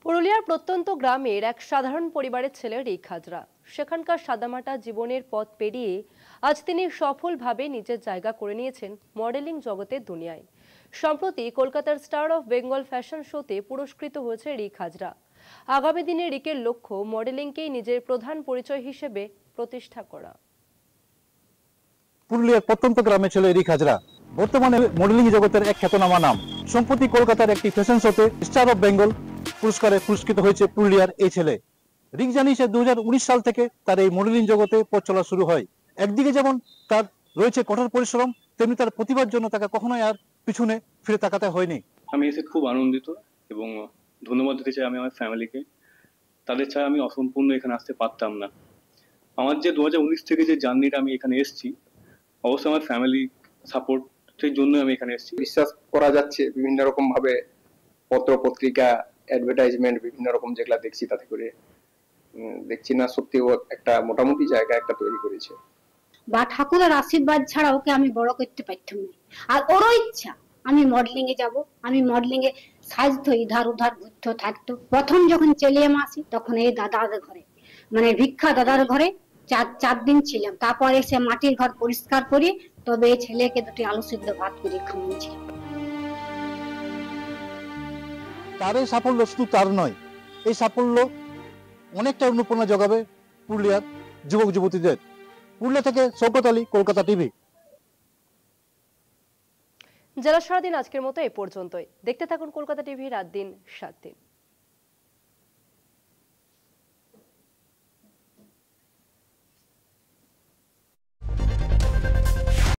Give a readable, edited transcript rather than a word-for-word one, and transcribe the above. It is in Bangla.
পুরুলিয়ার প্রত্যন্ত গ্রামের এক সাধারণ পরিবারের ছেলে রিক হাজরা সেখানকার সাদামাটা জীবনের পথ পেরিয়ে আজ তিনি সফলভাবে নিজের জায়গা করে নিয়েছেন মডেলিং জগতের দুনিয়ায়। সম্প্রতি কলকাতার স্টার অফ বেঙ্গল ফ্যাশন শোতে পুরস্কৃত হয়েছে রিক হাজরা। আগামী দিনে রিকের লক্ষ্য মডেলিংকেই নিজের প্রধান পরিচয় হিসেবে প্রতিষ্ঠা করা। পুরুলিয়ার প্রত্যন্ত গ্রামের ছেলে রিক হাজরা বর্তমানে মডেলিং জগতের এক খ্যাতনামা নাম। সম্প্রতি কলকাতার একটি ফ্যাশন শোতে স্টার অফ বেঙ্গল পুরস্কারে পুরস্কৃত হয়েছে পুরুলিয়ার এই ছেলে। রিক জানিয়েছে 2019 সাল থেকে তার এই মডেলিং জগতে পথ চলা শুরু হয়। একদিকে যেমন তার রয়েছে কঠোর পরিশ্রম, তেমনি তার প্রতিভার জন্য তাকে কখনোই আর পিছনে ফিরে তাকাতে হয়নি। আমি এসে খুব আনন্দিত এবং ধন্যবাদ দিতে চাই আমি আমার ফ্যামিলিকে। তাদের ছাড়া আমি অসম্পূর্ণ এখানে আসতে পারতাম না। আমার যে 2019 থেকে যে জার্নিটা আমি এখানে এসেছি, অবশ্যই আমার ফ্যামিলি সাপোর্টের জন্য আমি এখানে এসেছি। বিশ্বাস করা যাচ্ছে বিভিন্ন রকম ভাবে পত্র পত্রিকা অ্যাডভার্টাইজমেন্ট বিভিন্ন রকম যেগুলা দেখছি, তাতে করে দেখছি না সত্যি ও একটা মোটামুটি জায়গা একটা তৈরি করেছে। বা ঠাকুরের আশীর্বাদ ছাড়া ওকে আমি বড় করতে পারতাম না। আর ওরও ইচ্ছা আমি মডেলিং এ যাব, আমি মডেলিং এ সাজতো, ইধার উধার ঘুরতে থাকতো। প্রথম যখন চলে আসি তখন এই দাদার ঘরে, মানে ভিক্ষা দাদার ঘরে চার দিন ছিলাম। তারপর এসে মাটির ঘর পরিষ্কার করে তবে এই ছেলেকে দুটি আলু সিদ্ধ ভাত করে খাওয়াচ্ছি। তার এই সাফল্য শুধু তার নয়, এই সাফল্য অনেকটা অনুপ্রেরণা যোগাবে পুরুলিয়ার যুবক যুবতীদের। পুরুলিয়া থেকে শওকত আলী, কলকাতা টিভি। জেলা সারাদিন আজকের মতো এ পর্যন্তই। দেখতে থাকুন কলকাতা টিভি রাত দিন 7 দিন।